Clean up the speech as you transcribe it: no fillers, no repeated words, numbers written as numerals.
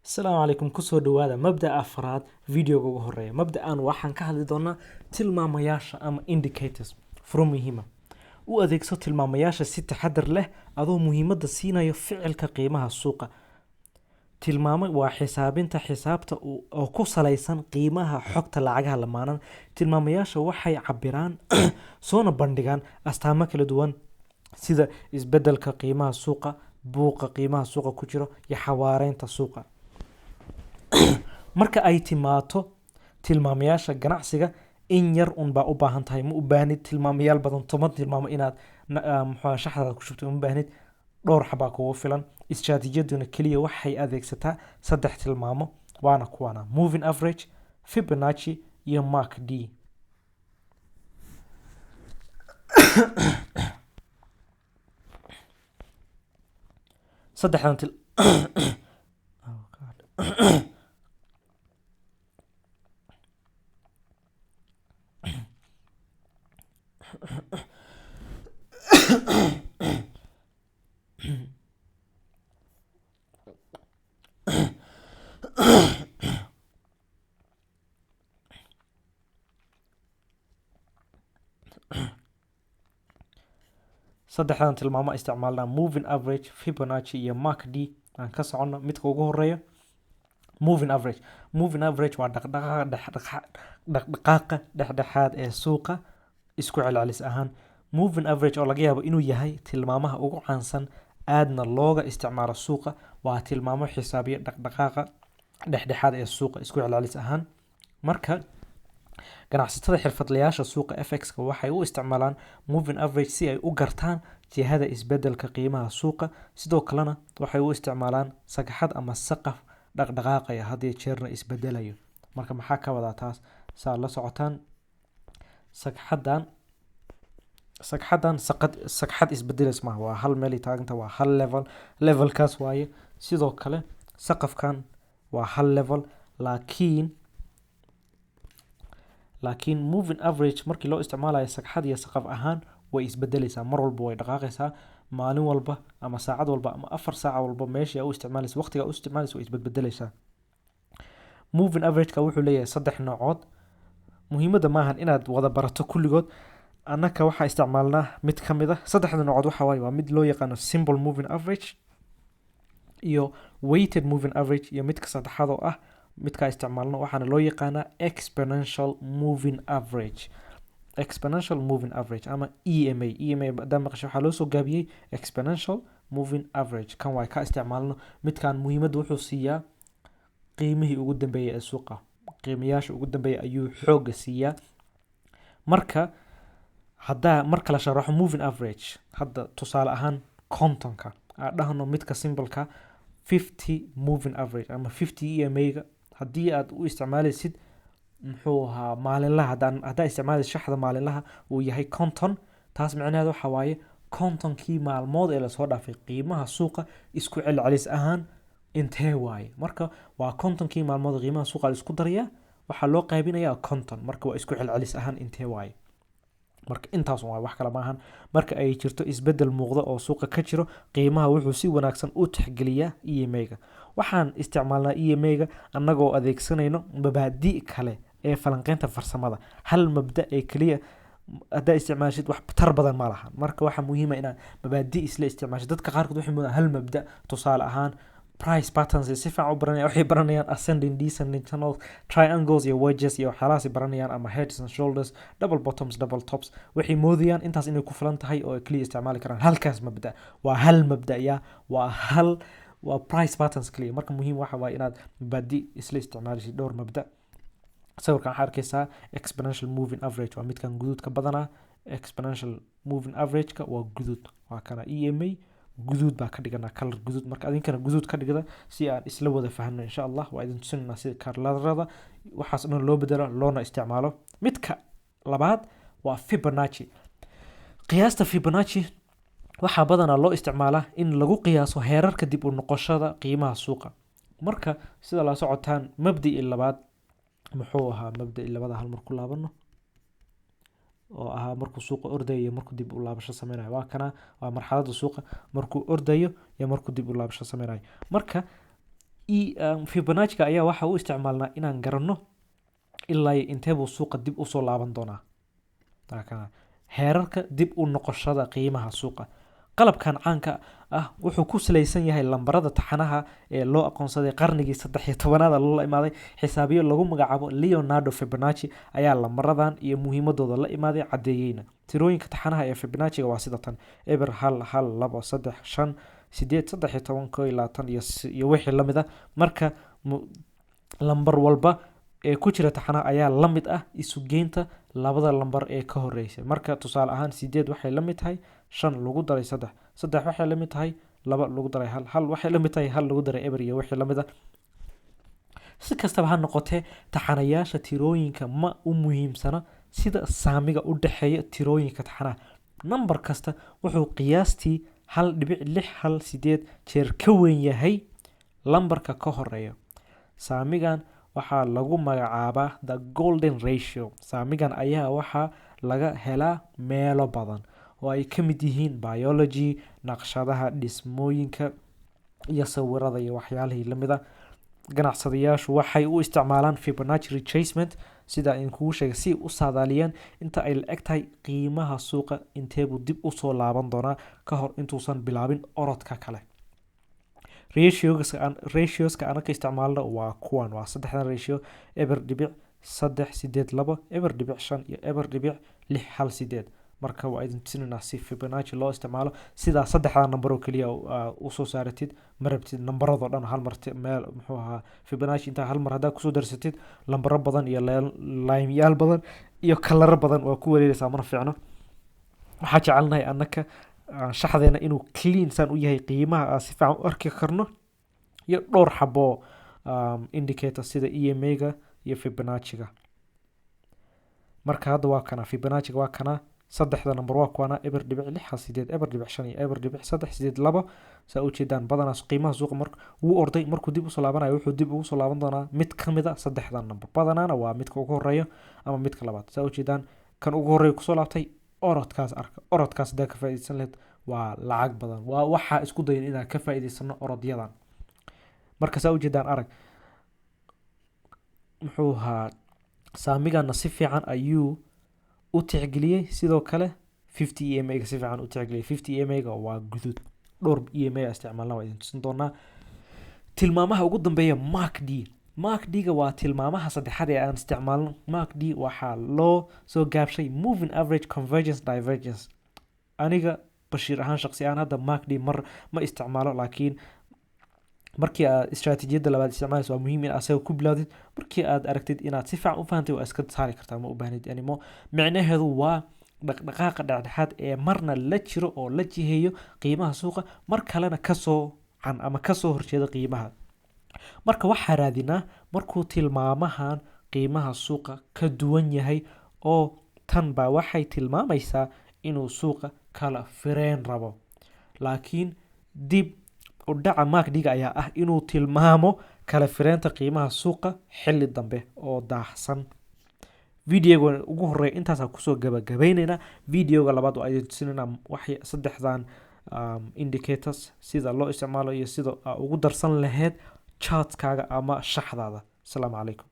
السلام عليكم kusoo dhawaada mabda afraad videoga ugu horeeya mabda'an waxaan ka hadli doonaa tilmaamayaasha ama indicators furo muhiima u adeegso tilmaamayaasha si taxadar leh adoo muhiimadda siinayo ficilka qiimaha suuqa tilmaamo waa xisaabinta xisaabta oo ku salaysan qiimaha xogta lacagaha lamaanan tilmaamayaasha waxay cabiraan soona bandhigaan astaamo kala duwan sida isbedelka qiimaha suuqa buuqa qiimaha suuqa ku jiro iyo xawaareynta suuqa marka ay timaato tilmaamayaasha ganacsiga in yar un baa u baahan tahay ma u baahnid tilmaamayaal badan toban tilmaamo inaad shaxdaada ku shubto uma baahnid dhowr xabaa kugu filan istiraatiijiyaduna keliya waxay adeegsataa 3 tilmaamo waana kuwana moving average Fibonacci iyo Mark D saddexdan oh god saddexdan tilmaamo isticmaalna moving average Fibonacci iyo Mark D aan ka socono midka ugu horeeya moving average waa dhaqdhaqaaqa dhexdhexaad ee suuqa isku celcelis ahaan moving average oo laga yaabo inuu yahay tilmaamaha ugu caansan aadna looga isticmaalo suuqa waa tilmaamo xisaabiya dhaqdhaqaaqa dhexdhexaad ee suuqa isku celcelis ahaan marka ganacsatada xirfadlayaasha suuqa FX-ka waxay u isticmaalaan moving average si ay u gartaan jihada isbedelka qiimaha suuqa sidoo kalena waxay u isticmaalaan sagxad ama saqaf dhaqdhaqaaqaya hadii jeerna isbedelayo marka maxaa ka wada taas saa la socotaan sagxad isbedelis ma waa hal meel taaganta waa hal levelkaas waaye sidoo kale saqafkan waa hal level laakiin moving average markii loo isticmaalayo sagxad iyo saqaf ahaan way isbedelaysaa mar walba way dhaqaaqaysaa maalin walba ama saacad walba ama 4 saac walba meeshii u isticmaalayso waqtiga u isticmaalayso way isbedbedelaysaa moving average-ka wuxuu leeyahay 3 noocood muhiimadda maahan inaad wada barato kulligood annaka waxa isticmaalnaa mid ka mid ah 3 noocood waxa waa mid loo yaqaan simple moving average iyo weighted moving average iyo midka saddexaad oo ah midka isticmaalno waxaana loo yaqaanaa exponential moving average ama EMA maadaama maqasho waxaa loo soo gaabiyey exponential moving average kan waa ka isticmaalno midkan muhiimadda wuxuu siiyaa qiimihii ugu dambeeyay ee suuqa qiimayaasha ugu dambeeyay ayuu xooga siiyaa marka la sharaxo moving average hadda tusaale ahaan kontonka aan dhahno midka simbolka 50 moving average ama 50 EMA-ga haddii aad u isticmaalaysid muxuu ahaa maalinlaha haddaa isticmaalaysid shaxda maalinlaha uu yahay konton taas micnaheedu waxa waaye kontonkii maalmood ee lasoo dhaafay qiimaha suuqa isku celcelis ahaan intee waaye marka waa kontonkii maalmood qiimaha suuqa la isku darayaa waxaa loo qaybinayaa konton marka waa isku celcelis ahaan intee waaye marka intaas waa wax kala maahan marka ay jirto isbedel muuqda oo suuqa ka jiro qiimaha wuxuu si wanaagsan u tixgeliyaa EMA-ga waxaan isticmaalnaa EMA-ga annagoo adeegsanayno mabaadi' kale ee falanqaynta farsamada hal mabda ee kaliya haddaa isticmaashid wax tar badan ma lahan marka waxaa muhiima inaad mabaadi' isla isticmaashid dadka qaarkood waxay moodaan hal mabda tusaale ahaan price patterns si fiican u baranayaan waxay baranayaan ascending descending channels triangles iyo wedges iyo waxyaalahaas baranayaan ama heads and shoulders double bottoms double tops waxay moodayaan intaas inay ku filan tahay oo kaliya isticmaali karaan halkaas mabda waa hal mabda waa price patterns kaliya marka muhiim waxa waa inaad mabaadi' isla isticmaalisid dhowr mabda sawirkan waxaa arkaysaa exponential moving average waa midkan guduudka badanaa exponential moving average-ka waa guduud waa kana EMA guduud baa ka dhiganaa color guduud marka adinkana guduud ka dhigada si aan isla wada fahanno insha Allah waa idin tusinaa sida kaarlarada waxaas dhan loo bedelo loona isticmaalo midka labaad waa Fibonacci qiyaasta Fibonacci waxaa badanaa loo isticmaalaa in lagu qiyaaso heerarka dib u noqoshada qiimaha suuqa marka sida la socotaan mabda'i labaad muxuu ahaa mabda'i labada hal mar ku laabano oo ahaa markuu suuqa ordayo markuu dib u laabasho sameynayo waa marxaladda suuqa markuu ordayo iyo markuu dib u laabasho sameynayo marka Fibonacci ayaa waxa uu isticmaalnaa inaan garanno ilaa intee buu suuqa dib usoo laaban doonaa. heerarka dib u noqoshada qiimaha suuqa. qalabkan caanka ah wuxuu ku salaysan yahay lambarada taxanaha ee loo aqoonsaday qarnigii 13aad loola imaaday. xisaabiyo lagu magacaabo Leonardo Fibonacci ayaa lambaradan iyo muhiimadooda la imaaday cadeeyeyna. tirooyinka taxanaha ee Fibonacci waa sida tan: eber 1 1 2 3 5 8 13 11 iyo wixii la mid ah. marka lambar walba ee ku jira taxanaha ayaa la mid ah isu geynta labada lambar ee ka horeysay. marka tusaale ahaan 8 waxay la mid tahay 5 lagu daray 3, 3 waxay la mid tahay 2 lagu daray 1, 1 waxay la mid tahay 1 lagu daray eber iyo wixii la mid ah. si kastaba ha noqotee, taxanayaasha tirooyinka ma u muhiimsana sida saamiga u dhaxeeya tirooyinka taxanaha. nambar kasta wuxuu qiyaastii 1.618 jeer ka weyn yahay lambarka ka horeeya. saamigan waxaa lagu magacaabaa the golden ratio. saamigan ayaa waxaa laga helaa meelo badan oo ay ka mid yihiin biology, naqshadaha, dhismooyinka iyo sawirada iyo waxyaalihii la mid ah. ganacsadayaashu waxay u isticmaalaan Fibonacci retracement sida aan kugu sheegay si u saadaaliyaan inta ay la eg tahay qiimaha suuqa inteebuu dib u soo laaban doonaa ka hor intuusan bilaabin orodka kale. ratioska aan ka isticmaalno waa kuwan, waa saddexdan ratio: eber dhibic 382, eber dhibic 5 iyo eber dhibic 618. marka waa idin tusinayna si Fibonacci loo isticmaalo sida saddexdan number oo kaliya u soo saaratid. marabtid numberado dhan hal mar meel muxuu ahaa Fibonacci inta hal mar hadaa ku soo darsatid lambaro badan iyo line-yaal badan iyo color badan waa ku wareeraysaa, mana fiicno. waxaa jecelnahay annaka shaxdeena inuu clean san u yahay, qiimaha si fiican u arki karno iyo dhowr xabo indicator sida EMA-ga iyo Fibonacci-ga. marka hadda waa kana Fibonacci-ga waa kana saddexda number waa kuwana eber dhibic 6 eber dhibic 5 iyo eber dhibic 382. saa u jeedaan badanaas qiimaha suuqa wuu orday markuu dib u soo laabanayo wuxuu dib ugu soo laaban doonaa mid ka mid ah saddexdan number. badanaana waa midka ugu horeeya ama midka labaad. saa u jeedaan kan ugu horeeya kusoo laabtay orodkaas arka. orodkaas hadaa ka faa'iidaysan lahayd waa lacag badan. waa waxaa isku dayan inaan ka faa'iidaysano orodyadan. marka saa u jeedaan arag muxuu ahaa saamigana si fiican ayuu u tixgeliyey. sidoo kale 50 EMA ga si fiican u tixgeliyey. 50 EMA ga waa guduud. dhowr EMA isticmaalna waa idin tusin doonaa. tilmaamaha ugu dambeeya MACD ga waa tilmaamaha saddexaad ee aan isticmaalno. MACD waxaa loo soo gaabshay moving average convergence divergence. aniga bashiir ahaan shaqsi ahaan hadda MACD ma isticmaalo, laakiin markii aad istiraatiijiyadda labaad isticmaalayso waa muhiim in asaga ku bilowdid. markii aad aragtid inaad si fiican u fahantay waa iska saari kartaa, ma u baahnid animo. micnaheedu waa dhaqdhaqaaqa dhexdhexaad ee marna la jiro oo la jiheeyo qiimaha suuqa, mar kalena kasoo can ama kasoo horjeeda qiimaha. marka waxaa raadinaa markuu tilmaamahan qiimaha suuqa ka duwan yahay, oo tan baa waxay tilmaamaysaa inuu suuqa kala fireen rabo. laakiin dib u dhaca MACD-ga ayaa ah inuu tilmaamo kala fireenta qiimaha suuqa xilli dambe oo daahsan. videoga ugu horeeya intaasaan kusoo gabagabaynaynaa. videoga labaad waa idin tusinayna waxay saddexdan indicators sida loo isticmaalo iyo sida ugu darsan lahayd chartkaaga ama shaxdaada. asalaamu calaykum.